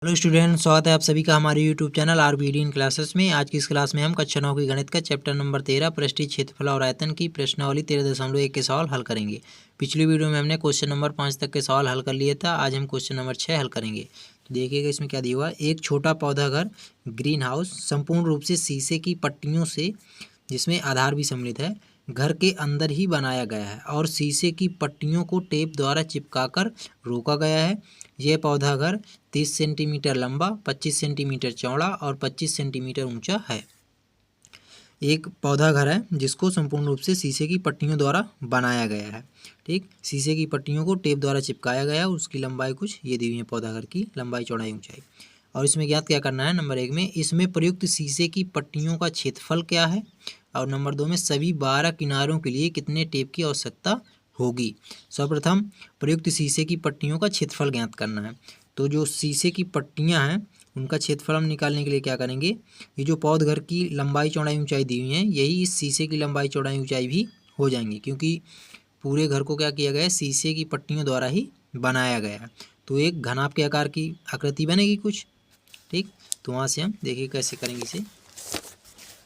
Hello student, स्वागत है आप सभी का हमारे यूट्यूब चैनल आरबीडी इन क्लासेस में। आज की इस क्लास में हम कक्षा 9 की गणित का चैप्टर नंबर 13 पृष्ठीय क्षेत्रफल और आयतन की प्रश्नावली 13.1 के सवाल हल करेंगे। पिछली वीडियो में हमने क्वेश्चन नंबर 5 तक के सवाल हल कर लिए था। आज हम क्वेश्चन नंबर 6 हल करेंगे। तो देखिएगा इसमें क्या दिया हुआ है। एक छोटा पौधा घर ग्रीन हाउस संपूर्ण रूप से शीशे की पट्टियों से, जिसमें आधार भी सम्मिलित है, घर के अंदर ही बनाया गया है और शीशे की पट्टियों को टेप द्वारा चिपकाकर रोका गया है। यह पौधा घर 30 सेंटीमीटर लंबा, 25 सेंटीमीटर चौड़ा और 25 सेंटीमीटर ऊंचा है। एक पौधा घर है जिसको संपूर्ण रूप से शीशे की पट्टियों द्वारा बनाया गया है। ठीक, शीशे की पट्टियों को टेप द्वारा चिपकाया गया है। उसकी लंबाई कुछ ये दी हुई है, पौधा घर की लंबाई चौड़ाई ऊंचाई। और इसमें ज्ञात क्या करना है। नंबर 1 में इसमें प्रयुक्त शीशे की पट्टियों का क्षेत्रफल क्या है, और नंबर 2 में सभी 12 किनारों के लिए कितने टेप की आवश्यकता होगी। सर्वप्रथम प्रयुक्त शीशे की पट्टियों का क्षेत्रफल ज्ञात करना है। तो जो शीशे की पट्टियां हैं उनका क्षेत्रफल हम निकालने के लिए क्या करेंगे, ये जो पौध घर की लंबाई चौड़ाई ऊंचाई दी हुई है, यही इस शीशे की लंबाई चौड़ाई ऊंचाई भी हो जाएंगी, क्योंकि पूरे घर को क्या किया गया है, शीशे की पट्टियों द्वारा ही बनाया गया है। तो एक घनाभ के आकार की आकृति बनेगी कुछ। ठीक, तो वहाँ से हम देखिए कैसे करेंगे इसे।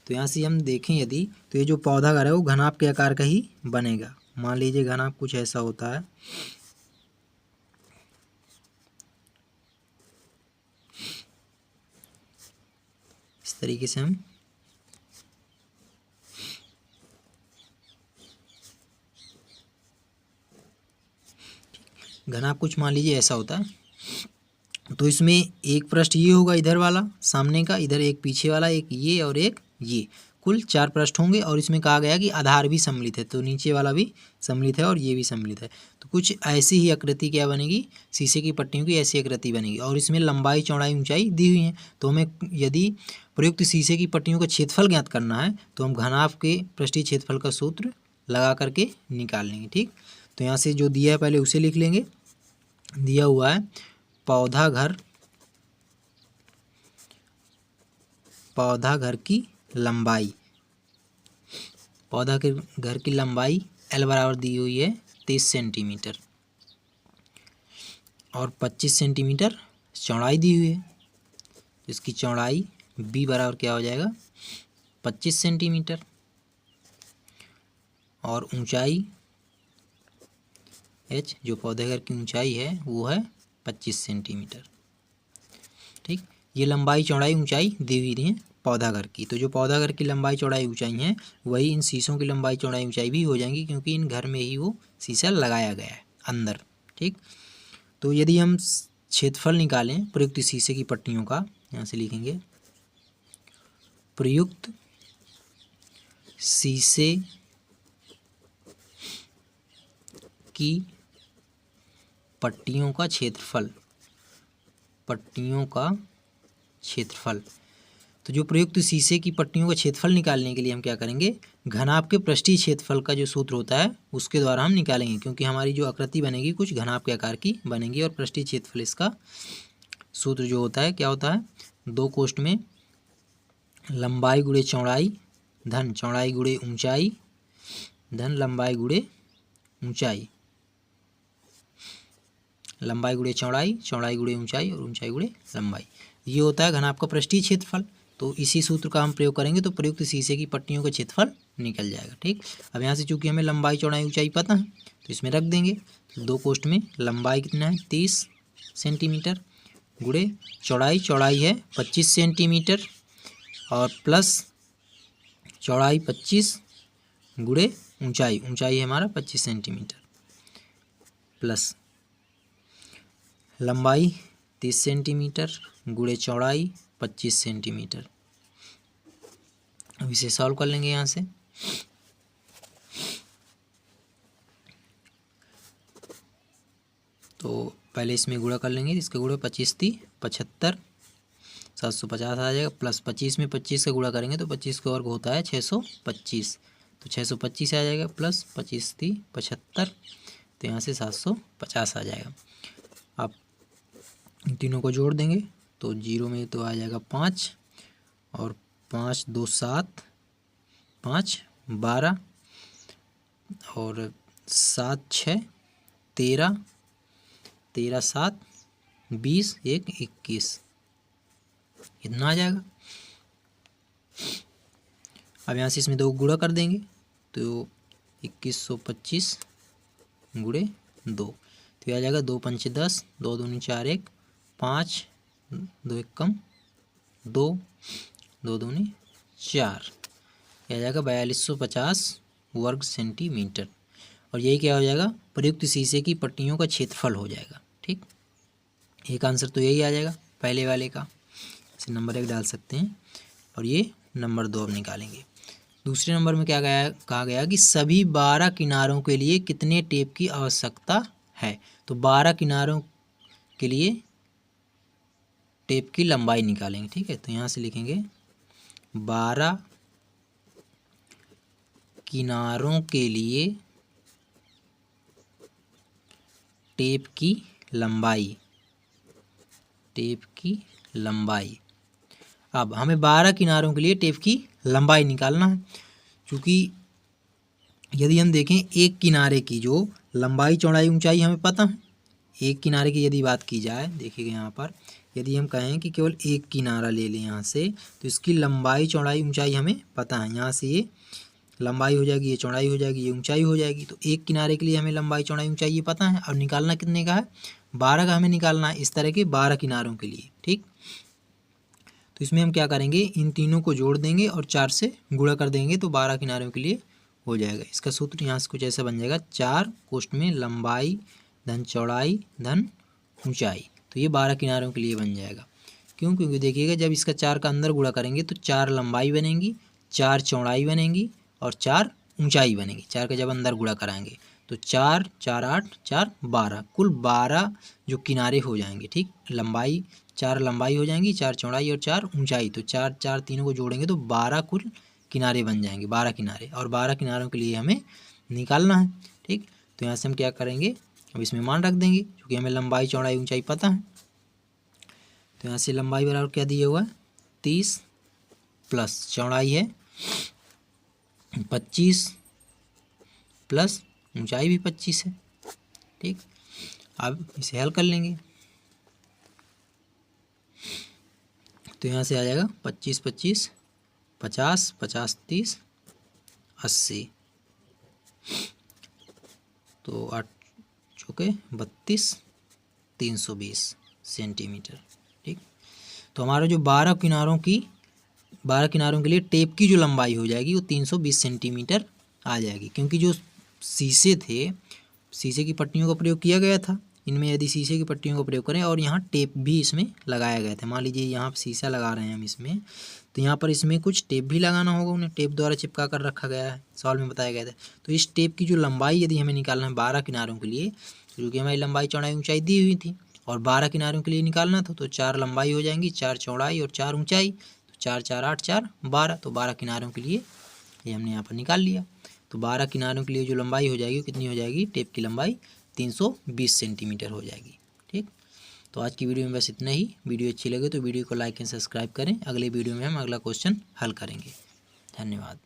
तो यहाँ से हम देखें यदि, तो ये जो पौधा घर है वो घनाभ के आकार का ही बनेगा। मान लीजिए घनाभ कुछ ऐसा होता है। इस तरीके से हम घनाभ कुछ मान लीजिए ऐसा होता है। तो इसमें एक पृष्ठ ये होगा इधर वाला सामने का, इधर एक पीछे वाला, एक ये और एक ये, कुल 4 पृष्ठ होंगे। और इसमें कहा गया कि आधार भी सम्मिलित है, तो नीचे वाला भी सम्मिलित है और ये भी सम्मिलित है। तो कुछ ऐसी ही आकृति क्या बनेगी, शीशे की पट्टियों की ऐसी आकृति बनेगी। और इसमें लंबाई चौड़ाई ऊंचाई दी हुई है। तो हमें यदि प्रयुक्त शीशे की पट्टियों का क्षेत्रफल ज्ञात करना है तो हम घनाभ के पृष्ठीय क्षेत्रफल का सूत्र लगा करके निकाल लेंगे। ठीक, तो यहाँ से जो दिया है पहले उसे लिख लेंगे। दिया हुआ है पौधा घर की लंबाई, पौधा के घर की लंबाई L बराबर दी हुई है 30 सेंटीमीटर और 25 सेंटीमीटर चौड़ाई दी हुई है। इसकी चौड़ाई B बराबर क्या हो जाएगा, 25 सेंटीमीटर, और ऊंचाई H, जो पौधे घर की ऊंचाई है वो है 25 सेंटीमीटर। ठीक, ये लंबाई चौड़ाई ऊंचाई दी हुई है पौधा घर की। तो जो पौधा घर की लंबाई चौड़ाई ऊंचाई है वही इन शीशों की लंबाई चौड़ाई ऊंचाई भी हो जाएंगी, क्योंकि इन घर में ही वो शीशा लगाया गया है अंदर। ठीक, तो यदि हम क्षेत्रफल निकालें प्रयुक्त शीशे की पट्टियों का, यहाँ से लिखेंगे प्रयुक्त शीशे की पट्टियों का क्षेत्रफल, पट्टियों का क्षेत्रफल। तो जो प्रयुक्त शीशे की पट्टियों का क्षेत्रफल निकालने के लिए हम क्या करेंगे, घनाभ के पृष्ठीय क्षेत्रफल का जो सूत्र होता है उसके द्वारा हम निकालेंगे, क्योंकि हमारी जो आकृति बनेगी कुछ घनाभ के आकार की बनेगी। और पृष्ठीय क्षेत्रफल इसका सूत्र जो होता है क्या होता है, 2 कोष्ठ में लंबाई गुणे चौड़ाई धन चौड़ाई गुणे ऊंचाई धन लंबाई गुणे ऊंचाई, लंबाई गुणे चौड़ाई, चौड़ाई गुणे ऊंचाई और ऊंचाई गुणे लंबाई। ये होता है घनाभ का पृष्ठीय क्षेत्रफल। तो इसी सूत्र का हम प्रयोग करेंगे तो प्रयुक्त शीशे की पट्टियों का क्षेत्रफल निकल जाएगा। ठीक, अब यहाँ से चूंकि हमें लंबाई चौड़ाई ऊंचाई पता है तो इसमें रख देंगे। तो 2 कोष्ठ में लंबाई कितना है 30 सेंटीमीटर गुणे चौड़ाई, चौड़ाई है 25 सेंटीमीटर और प्लस चौड़ाई 25 गुणे ऊंचाई, ऊंचाई है हमारा 25 सेंटीमीटर प्लस लंबाई 30 सेंटीमीटर गुणे चौड़ाई 25 सेंटीमीटर। अब इसे सॉल्व कर लेंगे यहाँ से। तो पहले इसमें गुणा कर लेंगे, इसके गुणे 25 थी 75, 750 आ जाएगा, प्लस 25 में 25 का गुणा करेंगे तो 25 का वर्ग होता है 625, तो 625 आ जाएगा, प्लस 25 थी 75, तो यहाँ से 750 आ जाएगा। अब इन तीनों को जोड़ देंगे तो 0 में तो आ जाएगा 5 और 5 2 7, 5 12 और 7 6 13, 13 7 20 1 21, इतना आ जाएगा। अब यहाँ से इसमें 2 गुणा कर देंगे तो 2125 गुणे 2, तो यह आ जाएगा 2 पंचे 10, 2 दूनी 4 1 5, 2 1 कम 2, 2 दूनी 4, यह आ जाएगा 4250 वर्ग सेंटीमीटर। और यही क्या हो जाएगा, प्रयुक्त शीशे की पट्टियों का क्षेत्रफल हो जाएगा। ठीक, एक आंसर तो यही आ जाएगा पहले वाले का, इसे नंबर 1 डाल सकते हैं। और ये नंबर 2 अब निकालेंगे। दूसरे नंबर में क्या कहा गया कि सभी 12 किनारों के लिए कितने टेप की आवश्यकता है। तो 12 किनारों के लिए टेप की लंबाई निकालेंगे। ठीक है, तो यहाँ से लिखेंगे 12 किनारों के लिए टेप की लंबाई, टेप की लंबाई। अब हमें 12 किनारों के लिए टेप की लंबाई निकालना है। क्योंकि यदि हम देखें एक किनारे की जो लंबाई चौड़ाई ऊंचाई हमें पता है, एक किनारे की यदि बात की जाए, देखिएगा यहाँ पर यदि हम कहें कि केवल एक किनारा ले लें यहाँ से, तो इसकी लंबाई चौड़ाई ऊंचाई हमें पता है। यहाँ से ये लंबाई हो जाएगी, ये चौड़ाई हो जाएगी, ये ऊंचाई हो जाएगी। तो एक किनारे के लिए हमें लंबाई चौड़ाई ऊंचाई ये पता है। और निकालना कितने का है, 12 का हमें निकालना है, इस तरह के 12 किनारों के लिए। ठीक, तो इसमें हम क्या करेंगे, इन तीनों को जोड़ देंगे और 4 से गुणा कर देंगे तो 12 किनारों के लिए हो जाएगा। इसका सूत्र यहाँ से कुछ ऐसा बन जाएगा, 4 कोष्ठ में लंबाई धन चौड़ाई धन ऊंचाई, तो ये 12 किनारों के लिए बन जाएगा। क्यों, क्योंकि देखिएगा जब इसका 4 का अंदर गुणा करेंगे तो 4 लंबाई बनेंगी, 4 चौड़ाई बनेंगी और 4 ऊंचाई बनेगी। 4 का जब अंदर गुणा कराएंगे तो 4 4 8 4 12, कुल 12 जो किनारे हो जाएंगे। ठीक, लंबाई 4 लंबाई हो जाएंगी, 4 चौड़ाई और 4 ऊंचाई, तो 4 4 तीनों को जोड़ेंगे तो 12 कुल किनारे बन जाएंगे, 12 किनारे। और 12 किनारों के लिए हमें निकालना है। ठीक, तो यहाँ से हम क्या करेंगे, अब इसमें मान रख देंगे क्योंकि हमें लंबाई चौड़ाई ऊंचाई पता है। तो यहाँ से लंबाई बराबर क्या दिया हुआ है, 30 प्लस चौड़ाई है 25 प्लस ऊंचाई भी 25 है। ठीक, अब इसे हल कर लेंगे तो यहाँ से आ जाएगा 25 25 50 50 30 80, तो 8 चौके 32 320 सेंटीमीटर। ठीक, तो हमारा जो 12 किनारों के लिए टेप की जो लंबाई हो जाएगी वो 320 सेंटीमीटर आ जाएगी। क्योंकि जो शीशे थे, शीशे की पट्टियों का प्रयोग किया गया था, इनमें यदि शीशे की पट्टियों का प्रयोग करें और यहाँ टेप भी इसमें लगाया गया था, मान लीजिए यहाँ शीशा लगा रहे हैं हम इसमें, तो यहाँ पर इसमें कुछ टेप भी लगाना होगा, उन्हें टेप द्वारा चिपका कर रखा गया है, सवाल में बताया गया था। तो इस टेप की जो लंबाई यदि हमें निकालना है 12 किनारों के लिए, क्योंकि हमारी लंबाई चौड़ाई ऊंचाई दी हुई थी और 12 किनारों के लिए निकालना था, तो 4 लंबाई हो जाएंगी, 4 चौड़ाई और 4 ऊंचाई, तो 4 4 8 4 12, तो 12 किनारों के लिए ये हमने यहाँ पर निकाल लिया। तो 12 किनारों के लिए जो लंबाई हो जाएगी कितनी हो जाएगी, टेप की लंबाई 320 सेंटीमीटर हो जाएगी। ठीक, तो आज की वीडियो में बस इतना ही। वीडियो अच्छी लगे तो वीडियो को लाइक एंड सब्सक्राइब करें। अगले वीडियो में हम अगला क्वेश्चन हल करेंगे। धन्यवाद।